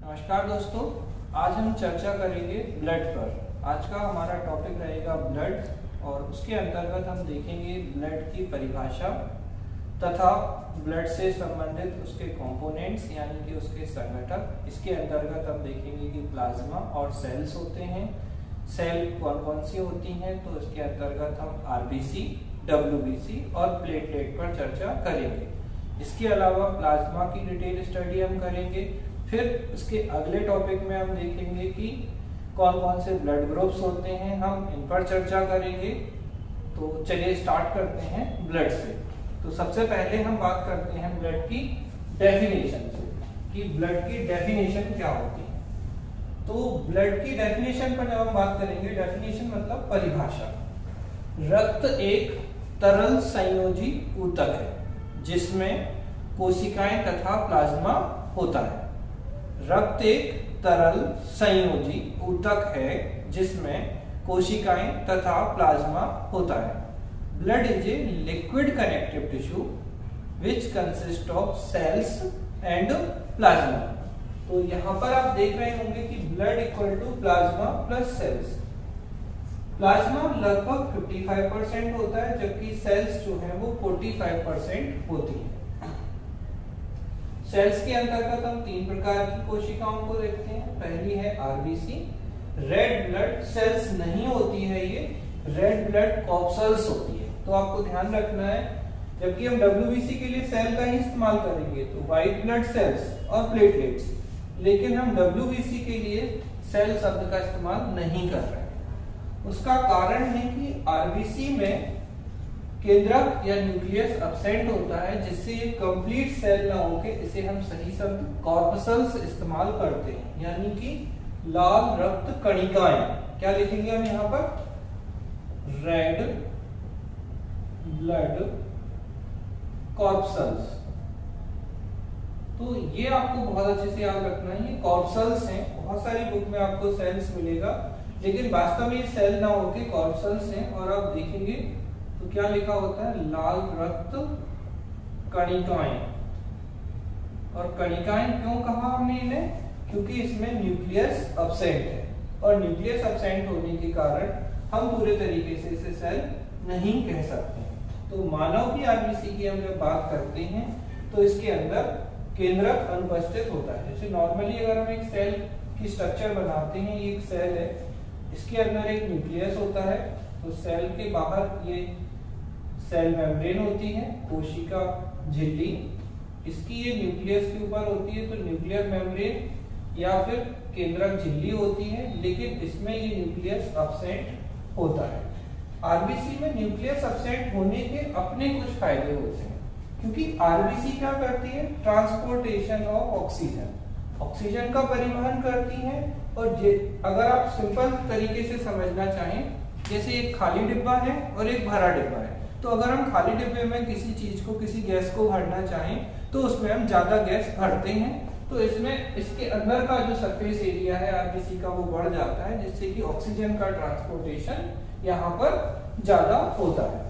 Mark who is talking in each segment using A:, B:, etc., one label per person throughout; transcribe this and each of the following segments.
A: नमस्कार दोस्तों, आज हम चर्चा करेंगे ब्लड पर। आज का हमारा टॉपिक रहेगा ब्लड और उसके अंतर्गत हम देखेंगे ब्लड की परिभाषा तथा ब्लड से संबंधित उसके कंपोनेंट्स यानी कि उसके संघटक। इसके अंतर्गत हम देखेंगे कि प्लाज्मा और सेल्स होते हैं। सेल कौन कौन सी होती हैं, तो इसके अंतर्गत हम आरबीसी, डब्ल्यूबीसी और प्लेटलेट पर चर्चा करेंगे। इसके अलावा प्लाज्मा की डिटेल स्टडी हम करेंगे। फिर इसके अगले टॉपिक में हम देखेंगे कि कौन कौन से ब्लड ग्रुप्स होते हैं, हम इन पर चर्चा करेंगे। तो चलिए स्टार्ट करते हैं ब्लड से। तो सबसे पहले हम बात करते हैं ब्लड की डेफिनेशन से कि ब्लड की डेफिनेशन क्या होती है। तो ब्लड की डेफिनेशन पर जब हम बात करेंगे, डेफिनेशन मतलब परिभाषा। रक्त एक तरल संयोजी ऊतक है जिसमें कोशिकाएं तथा प्लाज्मा होता है। रक्त एक तरल संयोजी ऊतक है जिसमें कोशिकाएं तथा प्लाज्मा होता है। Blood is a liquid connective tissue which consist of cells and plasma. तो यहां पर आप देख रहे होंगे कि blood equal to plasma plus cells. Plasma लगभग 55% होता है जबकि सेल्स जो है वो 45% होती है। सेल्स के अंतर्गत हम तीन प्रकार की कोशिकाओं को देखते हैं। पहली है आरबीसी, रेड ब्लड सेल्स नहीं होती है, ये रेड ब्लड कॉर्पसल्स होती है। तो आपको ध्यान रखना है, जबकि हम डब्ल्यूबीसी के लिए सेल का ही इस्तेमाल करेंगे तो व्हाइट ब्लड सेल्स और प्लेटलेट्स, लेकिन हम डब्ल्यूबीसी के लिए सेल शब्द का इस्तेमाल नहीं कर रहे हैं। उसका कारण है कि आरबीसी में केंद्रक या न्यूक्लियस अब्सेंट होता है, जिससे ये कंप्लीट सेल ना होके इसे हम सही शब्द कॉर्पसल्स इस्तेमाल करते हैं, यानी कि लाल रक्त कणिकाएं। क्या लिखेंगे हम यहाँ पर? Red blood corpuscles. तो ये आपको बहुत अच्छे से याद रखना है, ये कॉर्पसल्स हैं। बहुत सारी बुक में आपको सेल्स मिलेगा, लेकिन वास्तव में ये सेल ना होके कॉर्पसल्स हैं। और आप देखेंगे तो क्या लिखा होता है? लाल रक्त कणिकाएं। और कणिकाएं क्यों कहा हमने इन्हें? क्योंकि इसमें न्यूक्लियस अब्सेंट है, और न्यूक्लियस अब्सेंट होने के कारण हम पूरे तरीके से इसे सेल नहीं कह सकते। तो मानव की आरबीसी की हम जब बात करते हैं तो इसके अंदर केंद्रक अनुपस्थित होता है। जैसे नॉर्मली अगर हम एक सेल की स्ट्रक्चर बनाते हैं, ये एक सेल है, इसके अंदर एक न्यूक्लियस होता है, तो सेल के बाहर ये सेल मेम्ब्रेन होती है, कोशिका झिल्ली, इसकी ये न्यूक्लियस के ऊपर होती है तो न्यूक्लियर मेम्ब्रेन या फिर केंद्रक झिल्ली होती है, लेकिन इसमें ये न्यूक्लियस अब्सेंट होता है। आरबीसी में न्यूक्लियस अब्सेंट होने के अपने कुछ फायदे होते हैं, क्योंकि आरबीसी क्या करती है? ट्रांसपोर्टेशन ऑफ ऑक्सीजन, ऑक्सीजन का परिवहन करती है। और अगर आप सिंपल तरीके से समझना चाहें, जैसे एक खाली डिब्बा है और एक भरा डिब्बा है, तो अगर हम खाली डिब्बे में किसी चीज को, किसी गैस को भरना चाहें तो उसमें हम ज्यादा गैस भरते हैं, तो इसमें इसके अंदर का जो सरफेस एरिया है आरबीसी का वो बढ़ जाता है, जिससे कि ऑक्सीजन का ट्रांसपोर्टेशन यहाँ पर ज्यादा होता है।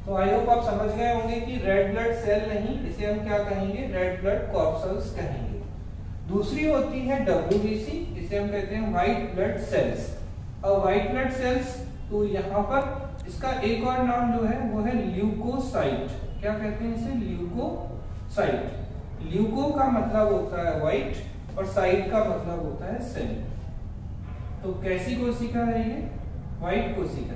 A: तो आई होप आप समझ गए होंगे कि रेड ब्लड सेल नहीं, इसे हम क्या कहेंगे? रेड ब्लड कॉर्पसल्स कहेंगे। दूसरी होती है डब्ल्यूबीसी, इसे हम कहते हैं व्हाइट ब्लड सेल्स। और व्हाइट ब्लड सेल्स, तो यहाँ पर इसका एक और नाम जो है वो है ल्यूकोसाइट। क्या कहते हैं इसे? ल्यूकोसाइट। ल्यूको का मतलब होता है व्हाइट और साइट का मतलब होता है सेल। तो कैसी कोशिका है ये? व्हाइट कोशिका।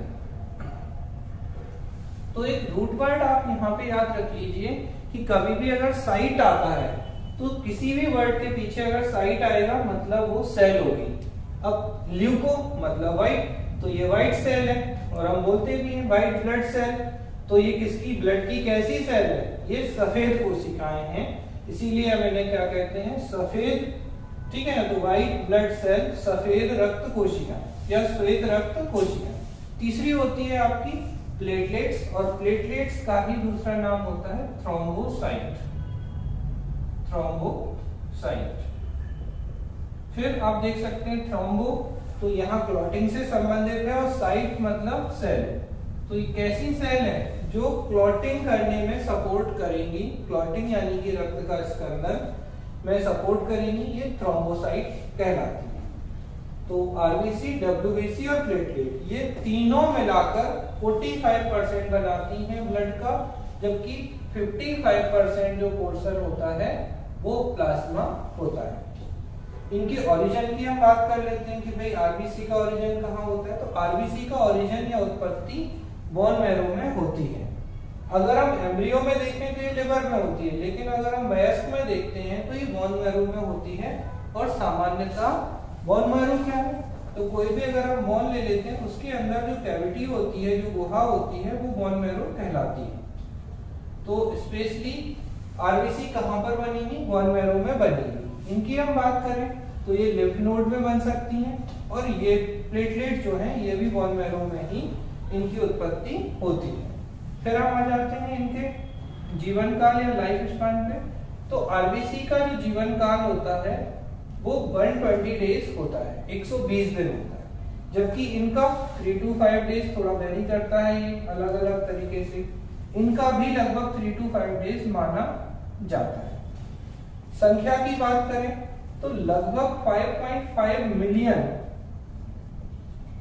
A: तो एक रूट वर्ड आप यहाँ पे याद रख लीजिए कि कभी भी अगर साइट आता है तो किसी भी वर्ड के पीछे अगर साइट आएगा मतलब वो सेल होगी। अब ल्यूको मतलब व्हाइट, तो ये व्हाइट सेल है, और हम बोलते भी हैं व्हाइट ब्लड सेल। तो ये किसकी? ब्लड की कैसी सेल है? ये सफेद कोशिकाएं हैं, इसीलिए हम इन्हें क्या कहते हैं? सफेद। ठीक है, तो व्हाइट ब्लड सेल सफेद रक्त कोशिकाएं या श्वेत रक्त कोशिकाएं। तीसरी होती है आपकी प्लेटलेट्स, और प्लेटलेट्स का ही दूसरा नाम होता है थ्रोम्बोसाइट। थ्रोम्बोसाइट। फिर आप देख सकते हैं थ्रोम्बो, तो यहाँ क्लॉटिंग से संबंधित है, और साइट मतलब सेल। तो ये कैसी सेल है? जो क्लॉटिंग करने में सपोर्ट करेंगी। क्लॉटिंग यानी कि रक्त का स्कंदन, में सपोर्ट करेंगी, ये थ्रोम्बोसाइट कहलाती है। तो आरबीसी, डब्ल्यूबीसी और प्लेटलेट ये तीनों मिलाकर 45% बनाती हैं ब्लड का, जबकि 55% जो पोर्शन होता है वो प्लाज्मा होता है। इनकी ओरिजिन की हम बात कर लेते हैं कि भाई आरबीसी का ओरिजिन कहाँ होता है। तो आरबीसी का ओरिजिन या उत्पत्ति बोन मैरो में होती है। अगर हम एम्ब्रियो में देखें तो ये लिवर में होती है, लेकिन अगर हम वयस्क में देखते हैं तो ये बोन मैरो में होती है। और सामान्यतः बोन मैरो क्या है, तो कोई भी अगर हम बोन ले लेते हैं उसके अंदर जो कैविटी होती है, जो गुहा होती है, वो बोन मैरो कहलाती है। तो स्पेशली आरबीसी कहाँ पर बनेगी, बोन मैरो में बनेगी। इनकी हम बात करें तो ये लिम्फ नोड में बन सकती हैं, और ये प्लेटलेट जो है ये भी बोन मैरो में ही इनकी उत्पत्ति होती है। फिर हम आ जाते हैं इनके जीवन काल या लाइफ स्पैन पे। तो आरबीसी का जो जीवन काल होता है वो 120 डेज होता है, 120 दिन होता है, जबकि इनका 3 to 5 डेज थोड़ा वेरी करता है, ये अलग अलग तरीके से। इनका भी लगभग 3 to 5 डेज माना जाता है। संख्या की बात करें तो लगभग 5.5 million,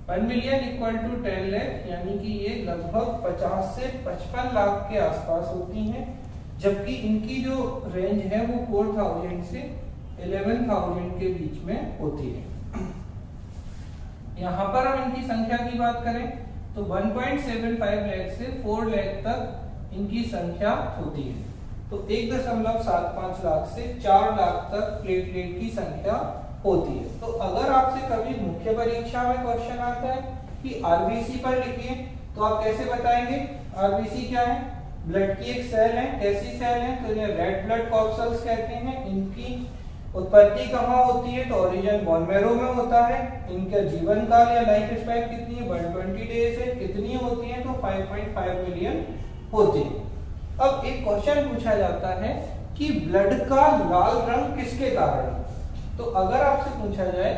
A: 1 million equal to 10 lakh, यानी कि ये लगभग 50 से 55 लाख के आसपास होती हैं, जबकि इनकी जो रेंज है वो 4000 से 11,000 के बीच में होती है। यहाँ पर हम इनकी संख्या की बात करें तो 1.75 लाख से 4 लाख तक इनकी संख्या होती है। तो 1.75 लाख से 4 लाख तक प्लेटलेट की संख्या होती है। तो अगर आपसे कभी मुख्य परीक्षा में क्वेश्चन आता है कि आरबीसी पर लिखिए, तो आप कैसे बताएंगे आरबीसी क्या है? ब्लड की एक सेल है। कैसी सेल है? तो ये रेड ब्लड कॉर्पसल्स कहते हैं। इनकी उत्पत्ति कहाँ होती है? तो ओरिजिन बोन मैरो में होता है। इनका जीवन काल या लाइफ स्पैन कितनी है? 120 डेज है। कितनी होती है? तो 5.5 मिलियन होती है। अब एक क्वेश्चन पूछा जाता है कि ब्लड का लाल रंग किसके कारण है? तो अगर आपसे पूछा जाए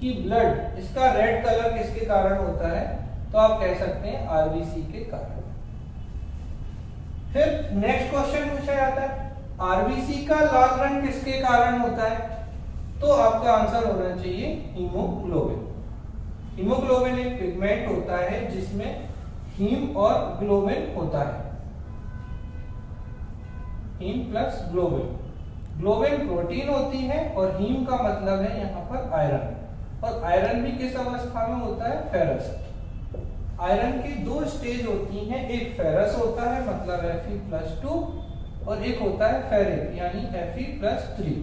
A: कि ब्लड इसका रेड कलर किसके कारण होता है, तो आप कह सकते हैं आरबीसी के कारण। फिर नेक्स्ट क्वेश्चन पूछा जाता है आरबीसी का लाल रंग किसके कारण होता है? तो आपका आंसर होना चाहिए हीमोग्लोबिन। हीमोग्लोबिन एक पिगमेंट होता है जिसमें हीम और ग्लोबिन होता है। Haem plus globin. Globin protein होती है और हीम का मतलब है यहाँ पर आयरन, और आयरन भी किस अवस्था में होता है? फेरस। आयरन की 2 स्टेज होती हैं, एक फेरस होता है मतलब Fe+2, और एक होता है फेरिक यानी Fe+3।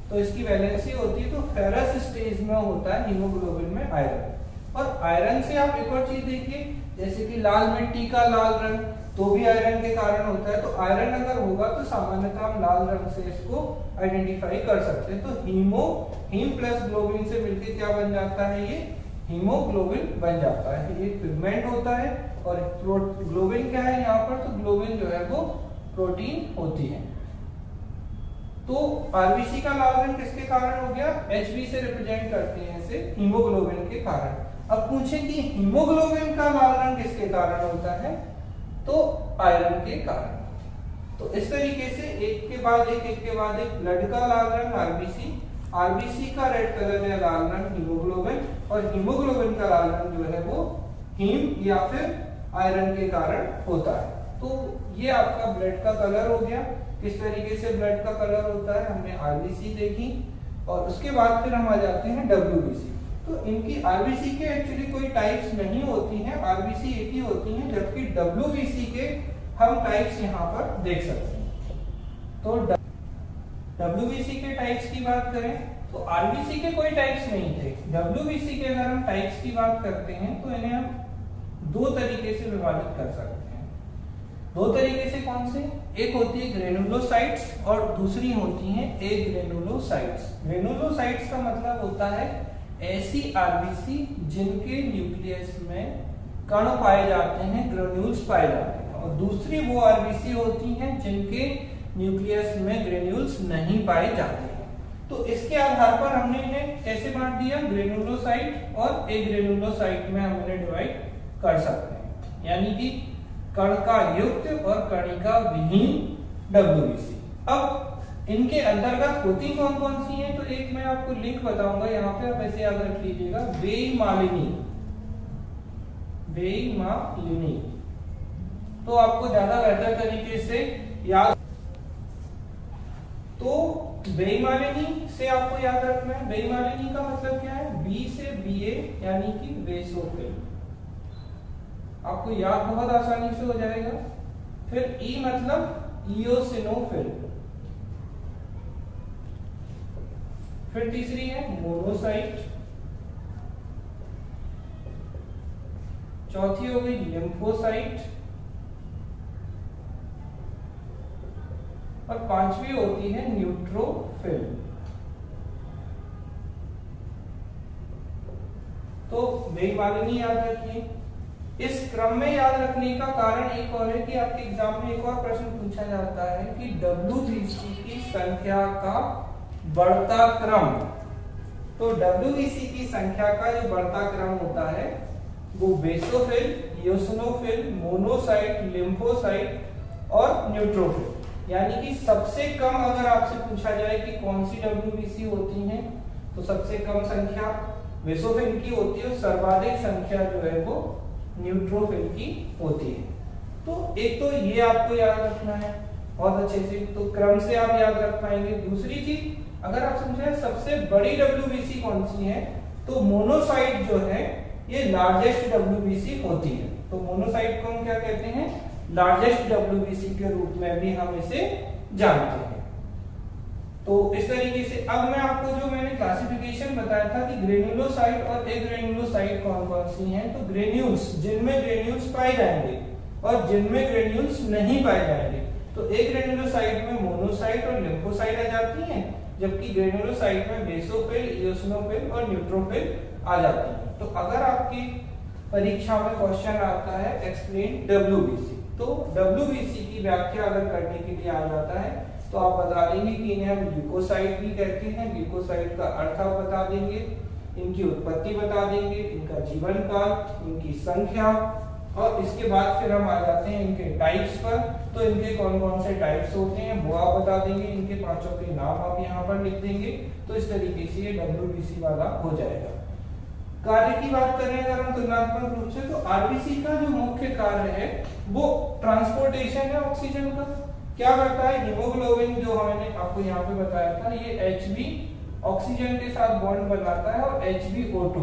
A: तो इसकी वैलेंसी होती है, तो फेरस स्टेज में होता है हीमोग्लोबिन में आयरन। और आयरन से आप एक और चीज देखिए, जैसे कि लाल मिट्टी का लाल रंग तो भी आयरन के कारण होता है। तो आयरन अगर होगा तो सामान्यतः हम लाल रंग से इसको आइडेंटिफाई कर सकते हैं। तो हीम प्लस ग्लोबिन से मिलकर क्या बन जाता है? ये हीमोग्लोबिन बन जाता है। ये पिगमेंट होता है। और ग्लोबिन क्या है यहाँ पर? तो ग्लोबिन जो है वो प्रोटीन होती है। तो आरबीसी का लाल रंग किसके कारण हो गया? Hb से रिप्रेजेंट करते हैं इसे, हीमोग्लोबिन के कारण। अब पूछें कि हीमोग्लोबिन का लाल रंग किसके कारण होता है? तो आयरन के कारण। तो इस तरीके से एक के बाद एक ब्लड का लाल रंग आरबीसी, आरबीसी का रेड कलर या लाल रंग हीमोग्लोबिन, और हीमोग्लोबिन का लाल रंग जो है वो हीम या फिर आयरन के कारण होता है। तो ये आपका ब्लड का कलर हो गया। किस तरीके से ब्लड का कलर होता है हमने आरबीसी देखी, और उसके बाद फिर हम आ जाते हैं डब्ल्यूबीसी। तो इनकी आरबीसी के एक्चुअली कोई टाइप्स नहीं होती हैं, आरबीसी एक ही होती हैं, जबकि डब्ल्यूबीसी के हम टाइप्स यहाँ पर देख सकते हैं। तो डब्ल्यूबीसी के टाइप्स की बात करें तो आरबीसी के कोई टाइप्स नहीं थे। डब्ल्यूबीसी के अगर हम टाइप्स की बात करते हैं तो इन्हें हम 2 तरीके से विभाजित कर सकते हैं। 2 तरीके से कौन से? एक होती है ग्रेनुलोसाइट्स और दूसरी होती है एग्रेनुलोसाइट्स। ग्रेनुलोसाइट्स का मतलब होता है ऐसी आरबीसी जिनके न्यूक्लियस में कण पाए जाते हैं, ग्रेन्यूल्स पाए जाते हैं, और दूसरी वो आरबीसी होती हैं जिनके न्यूक्लियस में ग्रेन्यूल्स नहीं पाए जाते हैं। तो इसके आधार पर हमने इन्हें कैसे बांट दिया? ग्रेनुलोसाइट और एग्रेनुलोसाइट में हम इन्हें डिवाइड कर सकते हैं, यानी कि कण का युक्त और कणिका विहीन डब्ल्यूबीसी। अब इनके अंतर्गत होती कौन कौन सी हैं, तो एक मैं आपको लिंक बताऊंगा यहाँ पे, आप ऐसे याद रख लीजिएगा, बेईमालिनी। बेईमालिनी तो आपको ज्यादा बेहतर तरीके से याद, तो बेईमालिनी से आपको याद रखना है। बेईमालिनी का मतलब क्या है, बी से बीए यानी कि बेसोफिल, आपको याद बहुत आसानी से हो जाएगा। फिर ई मतलब इयोसिनोफिल। फिर तीसरी है मोनोसाइट। चौथी हो गई लिम्फोसाइट। और पांचवी होती है न्यूट्रोफिल। तो बेईमालिनी याद रखिए। इस क्रम में याद रखने का कारण एक और है कि आपके एग्जाम में एक और प्रश्न पूछा जाता है कि WBC की संख्या का बढ़ता क्रम। तो WBC की संख्या का जो बढ़ता क्रम होता है वो बेसोफिल, इयोसिनोफिल, मोनोसाइट, लिम्फोसाइट और न्यूट्रोफिल, यानी कि सबसे कम अगर आपसे पूछा जाए कि कौन सी WBC होती है, तो सबसे कम संख्या बेसोफिल की होती है और सर्वाधिक संख्या जो है वो न्यूट्रोफिल की होती है। तो एक तो ये आपको याद रखना है बहुत अच्छे से, तो क्रम से आप याद रख पाएंगे। दूसरी चीज, अगर आप समझे सबसे बड़ी WBC कौन सी है, तो मोनोसाइट जो है ये लार्जेस्ट WBC होती है। तो मोनोसाइट को हम क्या कहते हैं, लार्जेस्ट WBC के रूप में भी हम इसे जानते हैं। तो इस तरीके से अब मैं आपको जो मैंने क्लासिफिकेशन बताया था कि ग्रेन्युलोसाइट और एग्रेन्युलोसाइट कौन कौन सी हैं, तो ग्रेन्यूल्स, जिनमें ग्रेन्यूल्स पाए जाएंगे और जिनमें ग्रेन्यूल्स नहीं पाए जाएंगे। तो एग्रेन्युलोसाइट में मोनोसाइट और लिम्फोसाइट आ जाती हैं, जबकि ग्रेन्युलोसाइट में बेसोफिल, इयोसिनोफिल और न्यूट्रोफिल आ जाती हैं। तो अगर आपकी परीक्षा में क्वेश्चन आता है एक्सप्लेन WBC, तो WBC की व्याख्या अगर करने के लिए आ जाता है तो आप बता देंगे कि इन्हें हम ग्लूकोसाइड भी कहते हैं। ग्लूकोसाइड का अर्थ आप बता देंगे, इनकी उत्पत्ति बता देंगे, इनका जीवन काल, इनकी संख्या, और इसके बाद फिर हम आ जाते हैं इनके टाइप्स पर। तो इनके कौन कौन से टाइप्स होते हैं वो आप बता देंगे, इनके पांचों के नाम आप यहाँ पर लिख देंगे। तो इस तरीके से ये WBC वाला हो जाएगा। कार्य की बात करें अगर हम तुलनात्मक रूप से, तो RBC का जो मुख्य कार्य है वो ट्रांसपोर्टेशन है ऑक्सीजन का। क्या करता है, हीमोग्लोबिन जो मैंने आपको यहाँ पे बताया था, ये Hb ऑक्सीजन के साथ बॉन्ड बनाता है और HbO2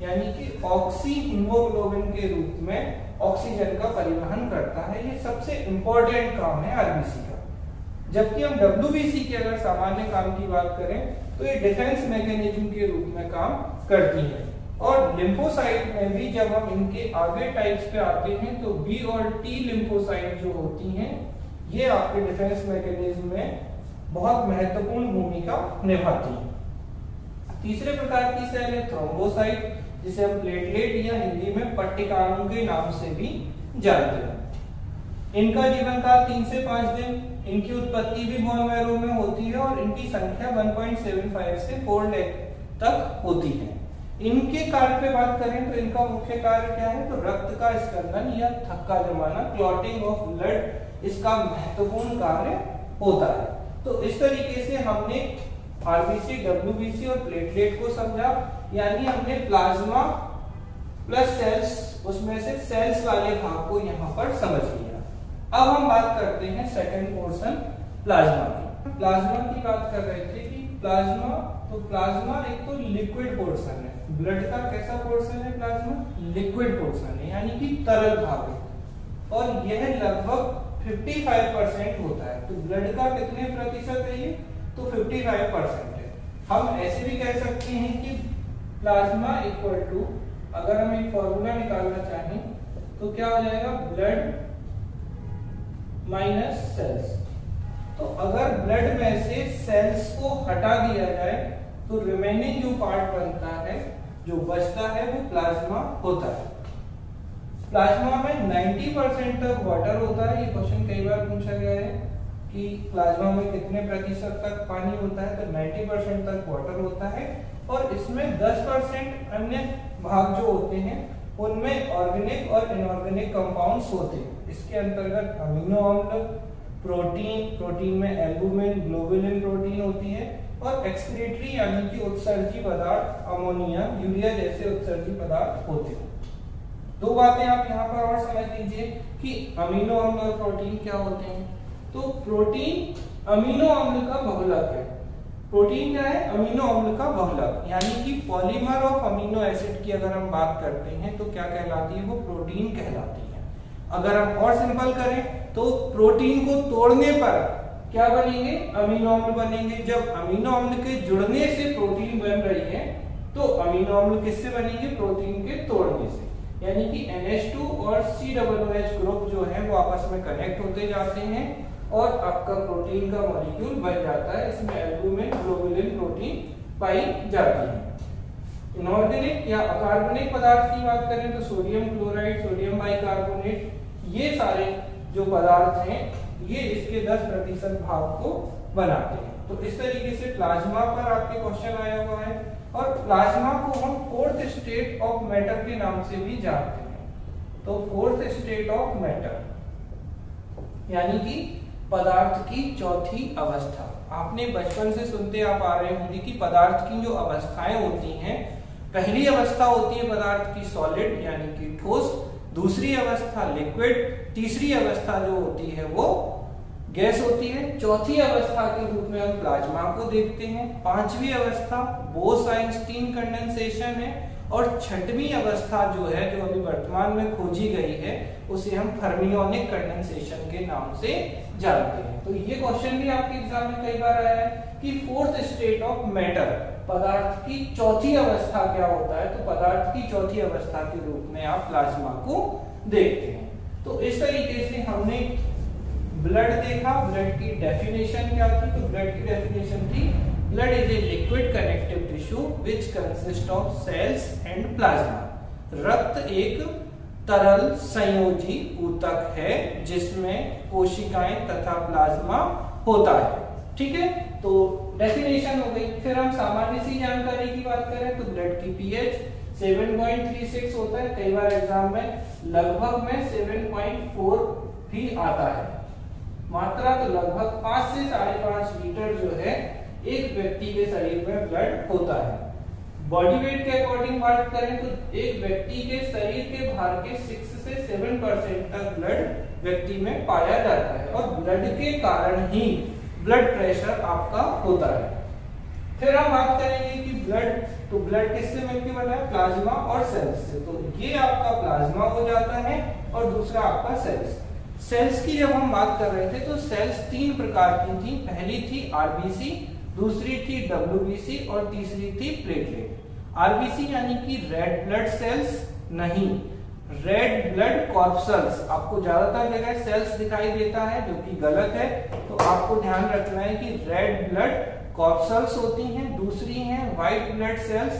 A: यानी कि ऑक्सी हीमोग्लोबिन के रूप में ऑक्सीजन का परिवहन करता है। ये सबसे इंपॉर्टेंट काम है RBC का। जबकि हम WBC के अगर सामान्य काम की बात करें तो ये डिफेंस मैकेनिज्म के रूप में काम करती है। और लिम्फोसाइट में भी जब हम इनके आगे टाइप्स पे आते हैं तो B और T लिम्फोसाइट जो होती हैं ये आपके डिफेंस मैकेनिज्म में बहुत महत्वपूर्ण भूमिका निभाती है। तीसरे प्रकार की सेल है थ्रोम्बोसाइट, जिसे हम प्लेटलेट या हिंदी में पट्टिकाणु के नाम से भी जानते हैं। इनका जीवन काल 3 से 5 दिन, इनकी उत्पत्ति भी बोन मैरो में होती है और इनकी संख्या 1.75 से 4 लाख तक होती है। इनके कार्य पे बात करें तो इनका मुख्य कार्य क्या है, तो रक्त का स्कंदन या थक्का जमाना, क्लॉटिंग ऑफ ब्लड, इसका महत्वपूर्ण कार्य होता है। तो इस तरीके से हमने RBC, WBC और प्लेटलेट को समझा, यानी हमने प्लाज्मा प्लस सेल्स, उसमें से सेल्स वाले भाग को यहाँ पर समझ लिया। अब हम बात करते हैं सेकंड पोर्शन प्लाज्मा की। प्लाज्मा की बात कर रहे थे कि प्लाज्मा, तो प्लाज्मा एक तो लिक्विड पोर्शन है, ब्लड का कैसा पोर्शन है प्लाज्मा, लिक्विड पोर्शन है यानी कि तरल भाग है, और यह लगभग 55% होता है। तो ब्लड का कितने प्रतिशत है ये, तो 55% है। हम ऐसे भी कह सकते हैं कि प्लाज्मा इक्वल टू, अगर हम एक फॉर्मूला निकालना चाहें तो क्या हो जाएगा, ब्लड माइनस सेल्स। तो अगर ब्लड में से सेल्स को हटा दिया जाए तो रिमेनिंग जो पार्ट बनता है, जो बचता है, वो प्लाज्मा होता है। प्लाज्मा में 90% तक वाटर होता है। ये क्वेश्चन कई बार पूछा गया है कि प्लाज्मा में कितने प्रतिशत तक पानी होता है, तो 90% तक वाटर होता है। और इसमें 10% अन्य भाग जो होते हैं उनमें ऑर्गेनिक और इनऑर्गेनिक कंपाउंड्स होते हैं। इसके अंतर्गत अमीनो अम्ल, प्रोटीन में एल्बुमिन, ग्लोबुलिन प्रोटीन होती है, और एक्सक्रीटरी यानी कि उत्सर्जी पदार्थ अमोनिया, यूरिया जैसे उत्सर्जी पदार्थ होते हैं। दो बातें आप यहाँ पर और समझ लीजिए कि अमीनो अम्ल और प्रोटीन क्या होते हैं। तो प्रोटीन अमीनो अम्ल का बहुलक है। प्रोटीन क्या है? अमीनो अम्ल का बहुलक, यानी कि पॉलीमर ऑफ अमीनो एसिड की अगर हम बात करते हैं तो क्या कहलाती है? वो प्रोटीन कहलाती है। अगर हम और सिंपल करें तो प्रोटीन को तोड़ने पर क्या बनेंगे? अमीनो अम्ल बनेंगे। जब अमीनो अम्ल के जुड़ने से प्रोटीन बन रही है तो अमीनो अम्ल किससे बनेंगे? प्रोटीन के तोड़ने से, यानी कि NH2 और COOH ग्रुप जो है वो आपस में कनेक्ट होते जाते हैं और आपका प्रोटीन का मॉलिक्यूल बन जाता है। इसमें एल्बुमिन, ग्लोबुलिन प्रोटीन पाई जाती है। इनऑर्गेनिक या अकार्बनिक पदार्थ की बात करें तो सोडियम क्लोराइड, सोडियम बाइकार्बोनेट, ये सारे जो पदार्थ हैं ये इसके 10% भाग को बनाते हैं। तो इस तरीके से प्लाज्मा पर आपके क्वेश्चन आया हुआ है, और प्लाज्मा को हम फोर्थ स्टेट ऑफ मैटर के नाम से भी जानते हैं। तो फोर्थ स्टेट ऑफ मैटर यानी कि पदार्थ की चौथी अवस्था। आपने बचपन से सुनते आप आ रहे होंगे कि पदार्थ की जो अवस्थाएं होती हैं, पहली अवस्था होती है पदार्थ की सॉलिड यानी कि ठोस, दूसरी अवस्था लिक्विड, तीसरी अवस्था जो होती है वो गैस होती है, चौथी अवस्था के रूप में हम प्लाज्मा को देखते हैं, पांचवी अवस्था बोस-आइंस्टीन कंडेंसेशन है, और छठवीं अवस्था जो है जो अभी वर्तमान में खोजी गई है उसे हम फर्मियोनिक कंडेंसेशन के नाम से जानते हैं। तो ये क्वेश्चन भी आपके एग्जाम में कई बार आया है कि फोर्थ स्टेट ऑफ मैटर, पदार्थ की चौथी अवस्था क्या होता है? तो पदार्थ की चौथी अवस्था के रूप में आप प्लाज्मा को देखते हैं। तो इस तरीके से हमने ब्लड देखा। ब्लड की डेफिनेशन क्या थी? तो ब्लड की डेफिनेशन थी blood is a liquid connective tissue which consist of cells and plasma. रक्त एक तरल संयोजी ऊतक है जिसमें कोशिकाएं तथा प्लाज्मा होता है। ठीक है, तो डेफिनेशन हो गई। फिर हम सामान्य सी जानकारी की बात करें तो ब्लड की पीएच 7.36 होता है। कई बार एग्जाम में लगभग में 7.4 भी आता है। मात्रा तो लगभग 5 से 5.5 लीटर जो है एक व्यक्ति के शरीर में ब्लड होता है। बॉडी वेट के अकॉर्डिंग बात करें तो एक व्यक्ति के शरीर के भार के 6 से 7% तक ब्लड व्यक्ति में पाया जाता है, और ब्लड के कारण ही ब्लड प्रेशर आपका होता है। फिर हम बात करेंगे कि ब्लड किससे मिलकर बना है? प्लाज्मा और सेल्स से। तो ये आपका प्लाज्मा हो जाता है और दूसरा आपका सेल्स। सेल्स की जब हम बात कर रहे थे तो सेल्स 3 प्रकार की थी। पहली थी आरबीसी, दूसरी थी डब्ल्यूबीसी और तीसरी थी प्लेटलेट। आरबीसी यानी कि रेड ब्लड सेल्स नहीं, रेड ब्लड कॉर्पसल्स। आपको ज्यादातर जगह सेल्स दिखाई देता है जो कि गलत है, तो आपको ध्यान रखना है कि रेड ब्लड कॉर्पसल्स होती हैं। दूसरी हैं white blood cells.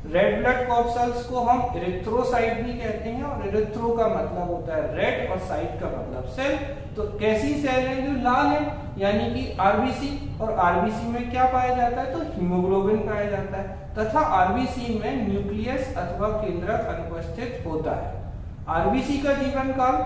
A: Red blood corpuscles को हम इरिथ्रोसाइट भी कहते हैं, और इरिथ्रो का मतलब होता है रेड और साइट का मतलब सेल। तो कैसी सेल है? जो लाल है, यानी कि आरबीसी। और आरबीसी में क्या पाया जाता है? तो हीमोग्लोबिन पाया जाता है, तथा आरबीसी में न्यूक्लियस अथवा केंद्रक अनुपस्थित होता है। आरबीसी का जीवन काल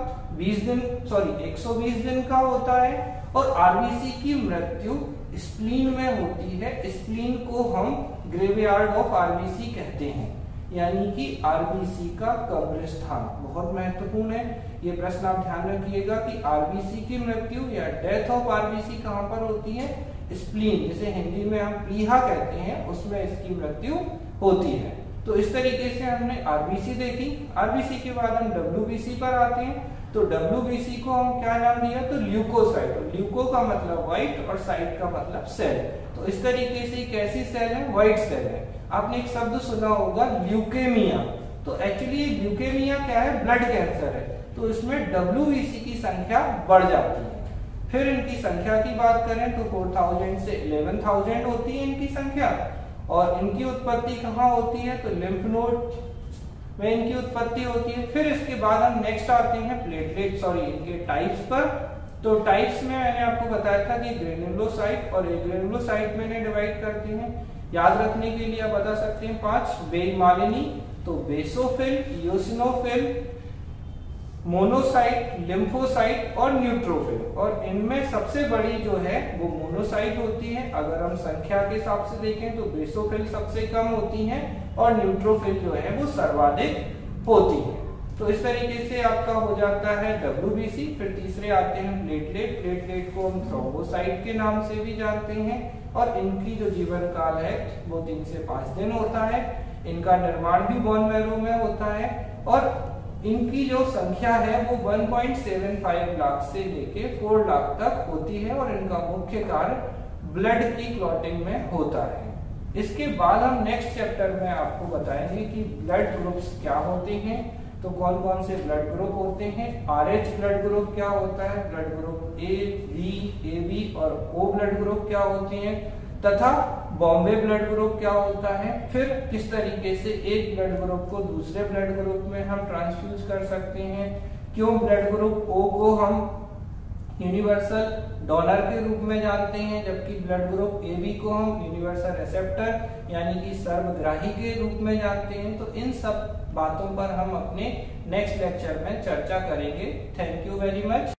A: 120 दिन का होता है, और आरबीसी की मृत्यु स्प्लीन में होती है। स्प्लीन को हम ग्रेवयार्ड ऑफ आरबीसी कहते हैं, यानी कि आरबीसी का कब्रिस्तान। बहुत महत्वपूर्ण है ये प्रश्न, आप ध्यान रखिएगा कि आरबीसी की मृत्यु या डेथ ऑफ आरबीसी कहां पर होती है? स्प्लीन, जिसे हिंदी में हम प्लीहा कहते हैं, उसमें इसकी मृत्यु होती है। तो इस तरीके से हमने आरबीसी देखी। आरबीसी के बाद हम डब्ल्यूबीसी पर आते हैं। तो डब्ल्यूबीसी को हम क्या नाम दिया? तो ल्यूकोसाइट। ल्यूको का मतलब व्हाइट और साइट का मतलब सेल। तो इस तरीके से कैसी सेल है? व्हाइट सेल है। आपने एक शब्द सुना होगा ल्यूकेमिया। तो एक्चुअली ल्यूकेमिया क्या है? ब्लड कैंसर है। तो इसमें डब्ल्यूबीसी की संख्या बढ़ जाती है। फिर इनकी संख्या की बात करें तो 4000 से 11000 होती है इनकी संख्या। और इनकी उत्पत्ति कहाँ होती है? तो लिम्फ नोड में इनकी उत्पत्ति होती है। फिर इसके बाद हम नेक्स्ट आते हैं इनके टाइप्स पर। तो टाइप्स में मैंने आपको बताया था कि ग्रेन्युलोसाइट और एग्रेन्युलोसाइट में डिवाइड करते हैं। याद रखने के लिए आप बता सकते हैं 5। बेलमालिनी, तो बेसोफिल, इयोसिनोफिल, मोनोसाइट, लिम्फोसाइट और न्यूट्रोफिल। और इनमें सबसे बड़ी जो है वो मोनोसाइट होती है। अगर हम संख्या के हिसाब से देखें तो बेसोफिल सबसे कम होती हैं और न्यूट्रोफिल जो है वो सर्वाधिक होती है। तो इस तरीके से आपका हो जाता है WBC। फिर तीसरे आते हैं प्लेटलेट। प्लेटलेट को हम थ्रोम्बोसाइट के नाम से भी जानते हैं और इनकी जो जीवन काल है वो 3 से 5 दिन होता है। इनका निर्माण भी बोन मैरो में होता है और इनकी जो संख्या है वो 1.75 लाख से लेके 4 लाख तक होती है और इनका मुख्य कार्य ब्लड की क्लॉटिंग में होता है। इसके बाद हम नेक्स्ट चैप्टर में आपको बताएंगे कि ब्लड ग्रुप्स क्या होते हैं। तो कौन कौन से ब्लड ग्रुप होते हैं, RH ब्लड ग्रुप क्या होता है, blood group A, B, AB और O ब्लड ग्रुप क्या होते हैं, तथा बॉम्बे ब्लड ग्रुप क्या होता है। फिर किस तरीके से एक ब्लड ग्रुप को दूसरे ब्लड ग्रुप में हम ट्रांसफ्यूज कर सकते हैं, क्यों ब्लड ग्रुप O को हम यूनिवर्सल डोनर के रूप में जानते हैं जबकि ब्लड ग्रुप AB को हम यूनिवर्सल रिसेप्टर यानी कि सर्वग्राही के रूप में जानते हैं। तो इन सब बातों पर हम अपने नेक्स्ट लेक्चर में चर्चा करेंगे। Thank you very much.